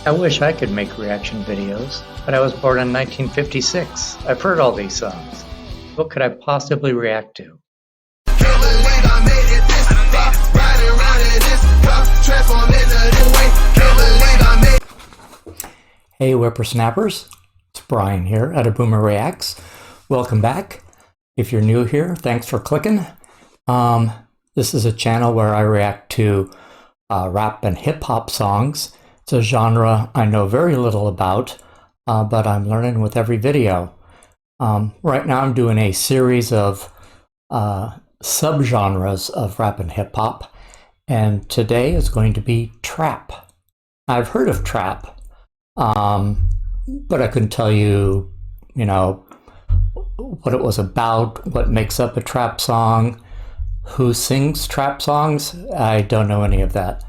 I wish I could make reaction videos, but I was born in 1956. I've heard all these songs. What could I possibly react to? Hey whippersnappers, it's Brian here at A Boomer Reacts. Welcome back. If you're new here, thanks for clicking. This is a channel where I react to rap and hip-hop songs. It's a genre I know very little about, but I'm learning with every video. Right now I'm doing a series of subgenres of rap and hip-hop, and today is going to be trap. I've heard of trap, but I couldn't tell you, what it was about, what makes up a trap song, who sings trap songs. I don't know any of that.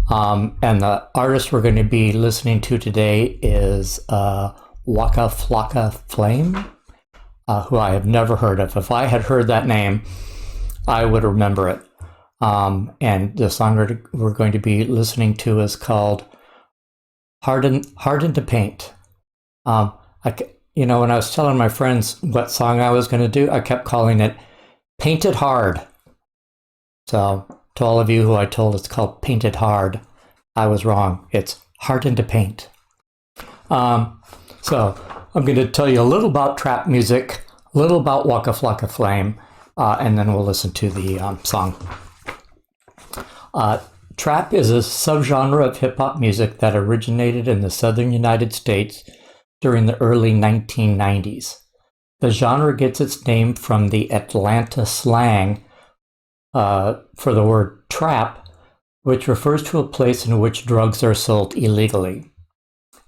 And the artist we're going to be listening to today is Waka Flocka Flame, who I have never heard of. If I had heard that name, I would remember it. And the song we're going to be listening to is called Hardened to Paint. When I was telling my friends what song I was going to do, I kept calling it Painted Hard. So to all of you who I told it's called Painted Hard, I was wrong. It's Hardened to Paint. So I'm going to tell you a little about trap music, a little about Waka Flocka Flame, and then we'll listen to the song. Trap is a subgenre of hip-hop music that originated in the southern United States during the early 1990s. The genre gets its name from the Atlanta slang for the word trap, which refers to a place in which drugs are sold illegally.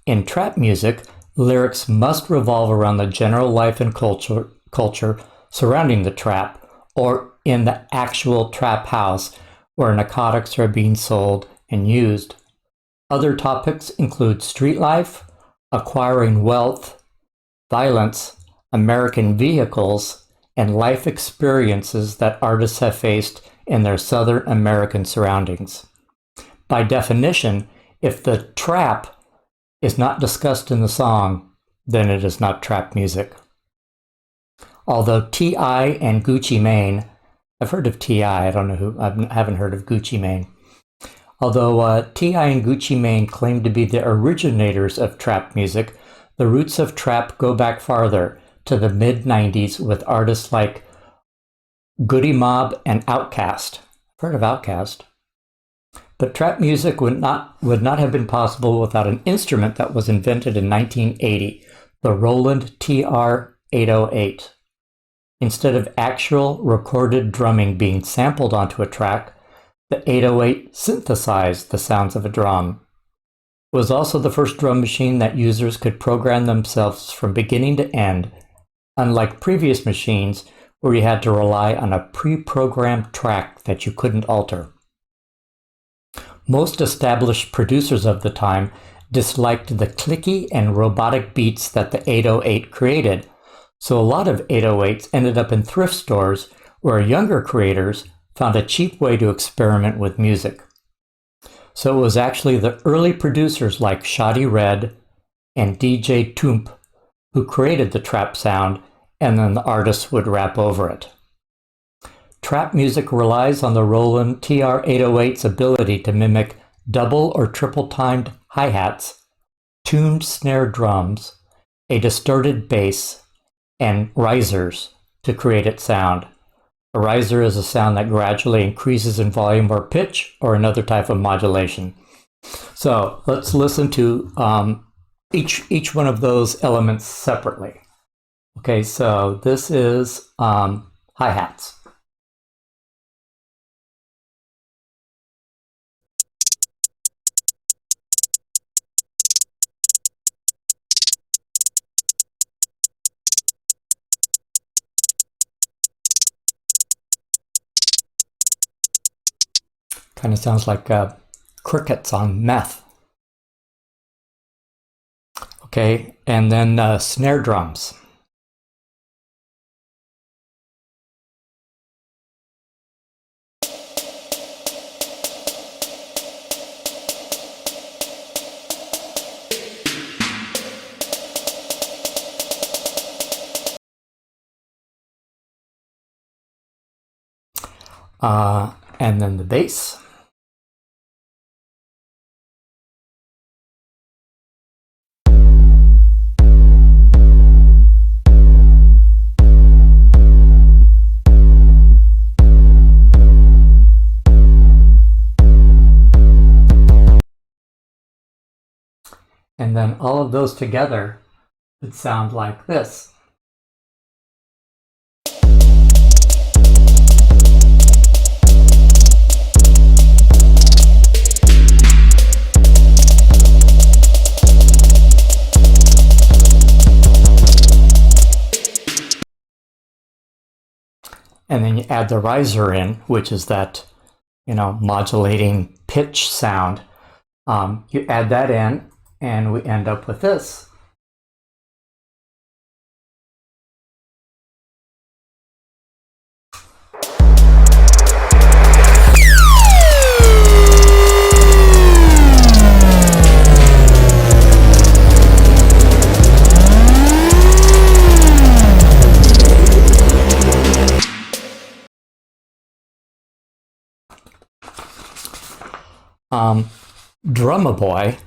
In trap music, lyrics must revolve around the general life and culture surrounding the trap, or in the actual trap house where narcotics are being sold and used. Other topics include street life, acquiring wealth, violence, American vehicles, and life experiences that artists have faced in their Southern American surroundings. By definition, if the trap is not discussed in the song, then it is not trap music. Although T.I. and Gucci Mane, I've heard of T.I., I haven't heard of Gucci Mane. Although T.I. and Gucci Mane claim to be the originators of trap music, the roots of trap go back farther, to the mid-90s with artists like Goody Mob and Outkast. I've heard of Outkast. But trap music would not have been possible without an instrument that was invented in 1980, the Roland TR-808. Instead of actual recorded drumming being sampled onto a track, the 808 synthesized the sounds of a drum. It was also the first drum machine that users could program themselves from beginning to end, unlike previous machines where you had to rely on a pre-programmed track that you couldn't alter. Most established producers of the time disliked the clicky and robotic beats that the 808 created, so a lot of 808s ended up in thrift stores where younger creators found a cheap way to experiment with music. So it was actually the early producers like Shoddy Red and DJ Toomp who created the trap sound, and then the artists would rap over it. Trap music relies on the Roland TR-808's ability to mimic double or triple timed hi-hats, tuned snare drums, a distorted bass, and risers to create its sound. A riser is a sound that gradually increases in volume or pitch or another type of modulation. So let's listen to each one of those elements separately. Okay, so this is hi-hats. Kind of sounds like crickets on meth. Okay, and then snare drums. And then the bass. And then all of those together would sound like this. And then you add the riser in, which is that, modulating pitch sound. You add that in, and we end up with this. Drumma Boy,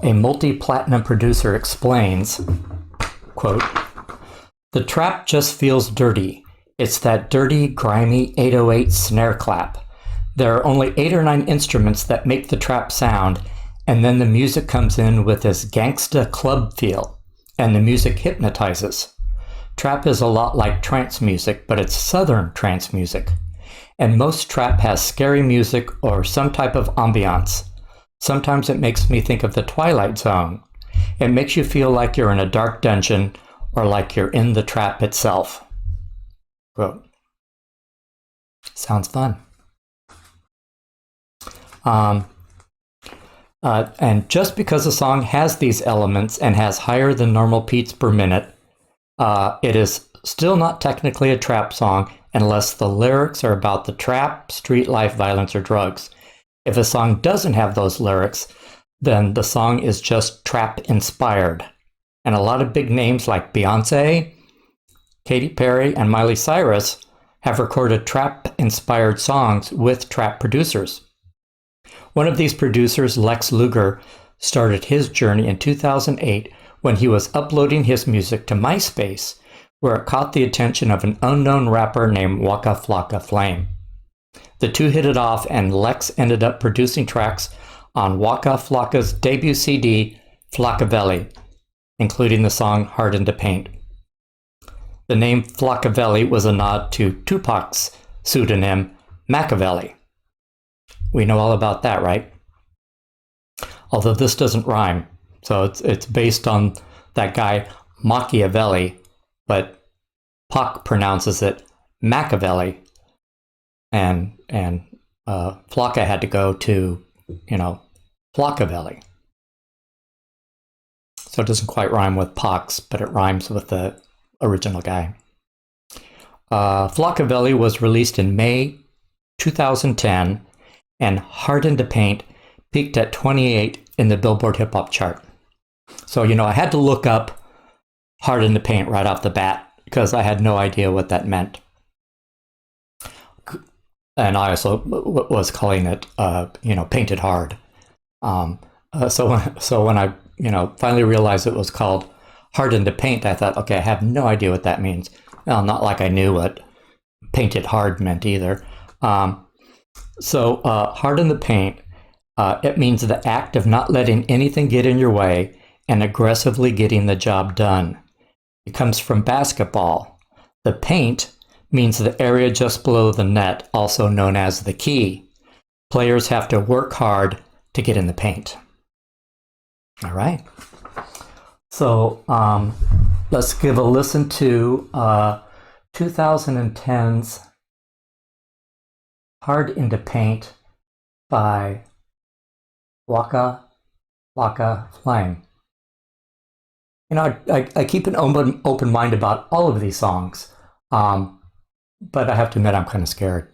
a multi-platinum producer, explains, quote, "The trap just feels dirty. It's that dirty, grimy 808 snare clap. There are only 8 or 9 instruments that make the trap sound, and then the music comes in with this gangsta club feel, and the music hypnotizes. Trap is a lot like trance music, but it's southern trance music. And most trap has scary music or some type of ambiance. Sometimes it makes me think of the Twilight Zone. It makes you feel like you're in a dark dungeon or like you're in the trap itself." Quote. Sounds fun. And just because a song has these elements and has higher than normal beats per minute, it is still not technically a trap song unless the lyrics are about the trap, street life, violence, or drugs. If a song doesn't have those lyrics, then the song is just trap-inspired. And a lot of big names like Beyonce, Katy Perry, and Miley Cyrus have recorded trap-inspired songs with trap producers. One of these producers, Lex Luger, started his journey in 2008 when he was uploading his music to MySpace, where it caught the attention of an unknown rapper named Waka Flocka Flame. The two hit it off, and Lex ended up producing tracks on Waka Flocka's debut CD, Flockavelli, including the song Hard into Paint. The name Flockavelli was a nod to Tupac's pseudonym, Machiavelli. We know all about that, right? Although this doesn't rhyme, so it's based on that guy Machiavelli, but Pac pronounces it Machiavelli. And Flocka had to go to, Flockavelli. So it doesn't quite rhyme with Pox, but it rhymes with the original guy. Flockavelli was released in May 2010, and Hard into Paint peaked at 28 in the Billboard Hip Hop chart. So, I had to look up Hard into Paint right off the bat because I had no idea what that meant. And I also was calling it, Painted Hard. So when I, finally realized it was called Hard into Paint, I thought, okay, I have no idea what that means. Well, not like I knew what Painted Hard meant either. So Hard in the Paint, it means the act of not letting anything get in your way and aggressively getting the job done. It comes from basketball. The paint means the area just below the net, also known as the key. Players have to work hard to get in the paint. All right. So let's give a listen to 2010's Hard into Paint by Waka Flocka Flame. I keep an open mind about all of these songs. But I have to admit, I'm kind of scared.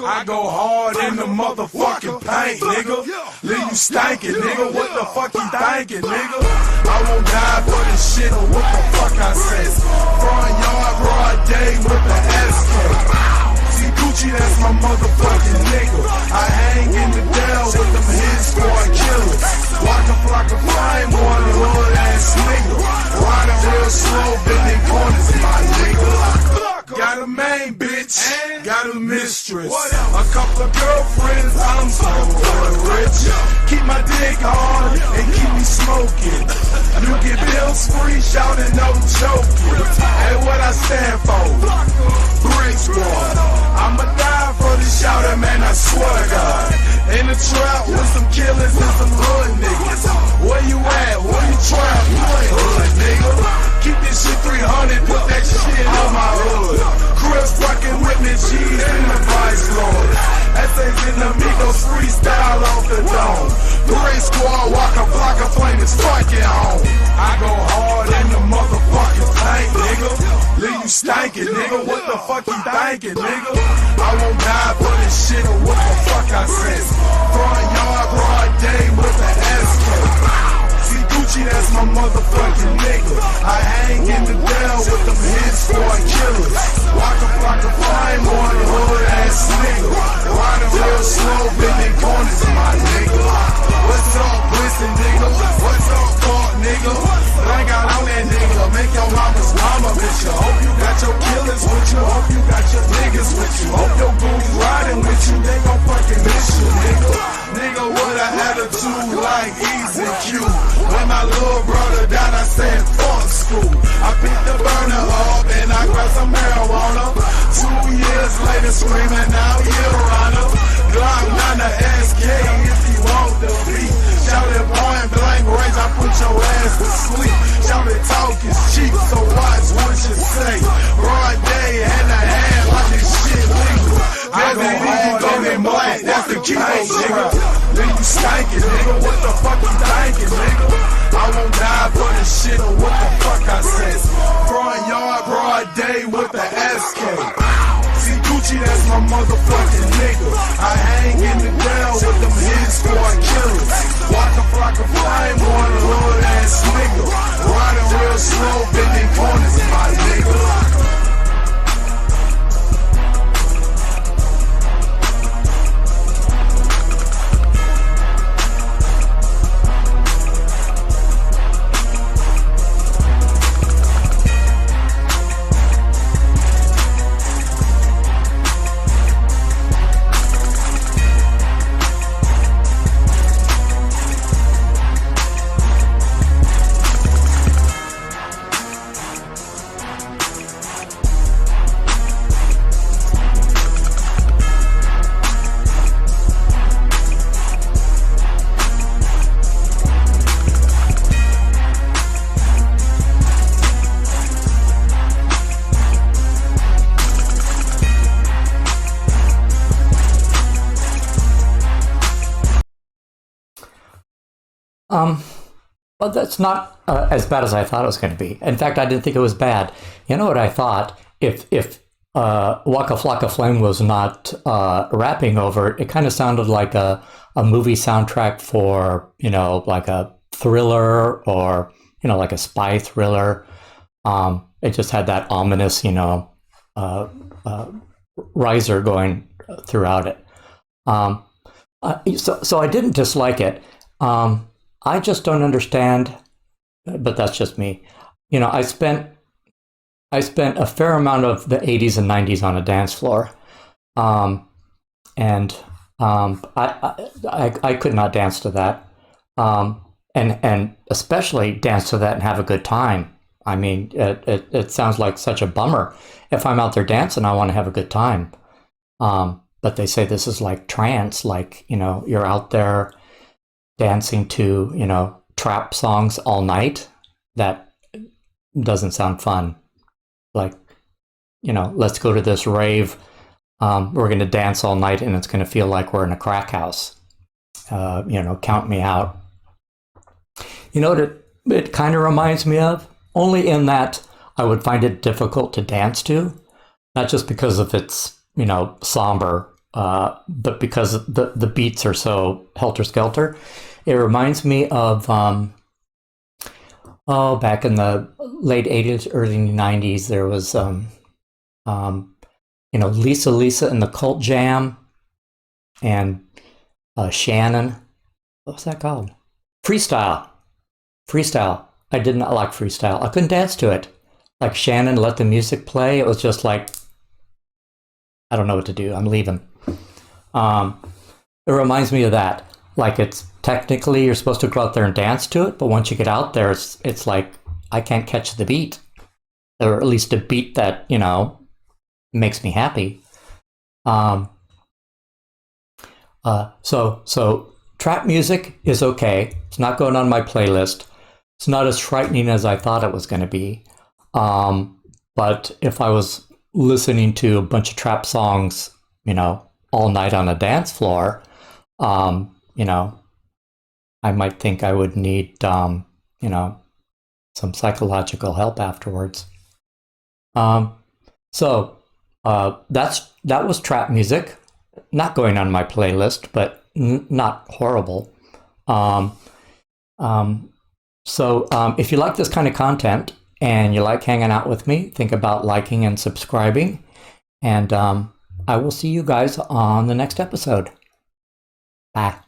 I go hard in the motherfucking paint, nigga. Leave you stankin', nigga. What the fuck you thinking, nigga? I won't die for this shit or what the fuck I say. Front yard, broad day with the ASCAP. See Gucci, that's my motherfucking nigga. I hang in the Dell with them hit squad killers. Waka Flocka flame, one hood ass nigga. Riding real slow, bending corners, my nigga. Got a main bitch, got a mistress, a couple of girlfriends, I'm so rich. Keep my dick hard and keep me smoking. You get bills free, shouting no joking. Hey, what I stand for? Brick Squad. I'ma die for this shouting, man, I swear to God. In the trap with some killers and some hood niggas. Where you at? Where you trap? You ain't hood, nigga. Keep this shit 300, put that shit on my hood. Chris fucking with me, G's in the Vice Lord. Essays in the Migos freestyle off the dome. Brick Squad, Waka Flocka, flame is fucking home. I go hard in the motherfucking tank, nigga. Leave you stankin', nigga. What the fuck you thinking, nigga? I won't die for this shit or what the fuck I said. Front yard, broad day with the ASCAP. See Gucci, that's my motherfucking nigga. I hang in the Dell with them hit squad killers. Waka Flocka flame, one hood ass nigga. Riding real slow, bending corners, my nigga. What's up, listen, nigga? What's up, fuck, nigga? Blank out on that nigga, make your mama's mama bitch you. Hope you got your killers with you, hope you got your niggas with you. Hope your goons riding with you, they gon' fucking miss you, nigga. Nigga with an attitude like Easy Q. When my little brother died, I said fuck school. I picked the burner up and I grabbed some marijuana. 2 years later, screaming out, Your Honor. Glock 9 to SK if you want the beat. Shout it point blank range, I put your ass to sleep. Shout it talk is cheap, so watch what you say. Broad day, hand to hand, like this shit legal. I go hard, go in black, that's the key, nigga. Leave you stankin', nigga, what the fuck you thinking, nigga? I won't die for this shit or what the fuck I said. Front yard, broad day with the ASCAP. See Gucci, that's my motherfucking nigga. I hang in the Dell with them hit squad killers. Waka Flocka flame, one hood ass nigga. Riding real slow, bending corners, my nigga. But that's not as bad as I thought it was going to be. In fact, I didn't think it was bad. You know what I thought? If Waka Flocka Flame was not rapping over it, it kind of sounded like a movie soundtrack for, you know, like a thriller or, you know, like a spy thriller. It just had that ominous, you know, riser going throughout it. So I didn't dislike it. I just don't understand, but that's just me. You know, I spent a fair amount of the 80s and 90s on a dance floor, and I could not dance to that, and especially dance to that and have a good time. I mean, it sounds like such a bummer. If I'm out there dancing, I want to have a good time. But they say this is like trance, like, you know, you're out there dancing to, you know, trap songs all night. That doesn't sound fun. Like, you know, let's go to this rave. We're going to dance all night and it's going to feel like we're in a crack house. You know, count me out. You know what it kind of reminds me of? Only in that I would find it difficult to dance to. Not just because of its, you know, somber but because the beats are so helter-skelter, it reminds me of, back in the late 80s, early 90s, there was, Lisa and the Cult Jam, and Shannon. What was that called? Freestyle. I did not like freestyle. I couldn't dance to it. Like Shannon, let the music play. It was just like, I don't know what to do. I'm leaving. It reminds me of that. Like, it's technically you're supposed to go out there and dance to it, but once you get out there, it's like I can't catch the beat, or at least a beat that makes me happy. So trap music is okay. It's not going on my playlist. It's not as frightening as I thought it was going to be. But if I was listening to a bunch of trap songs, all night on a dance floor, I might think I would need, some psychological help afterwards. That was trap music. Not going on my playlist, but not horrible. If you like this kind of content and you like hanging out with me, think about liking and subscribing. And I will see you guys on the next episode. Bye.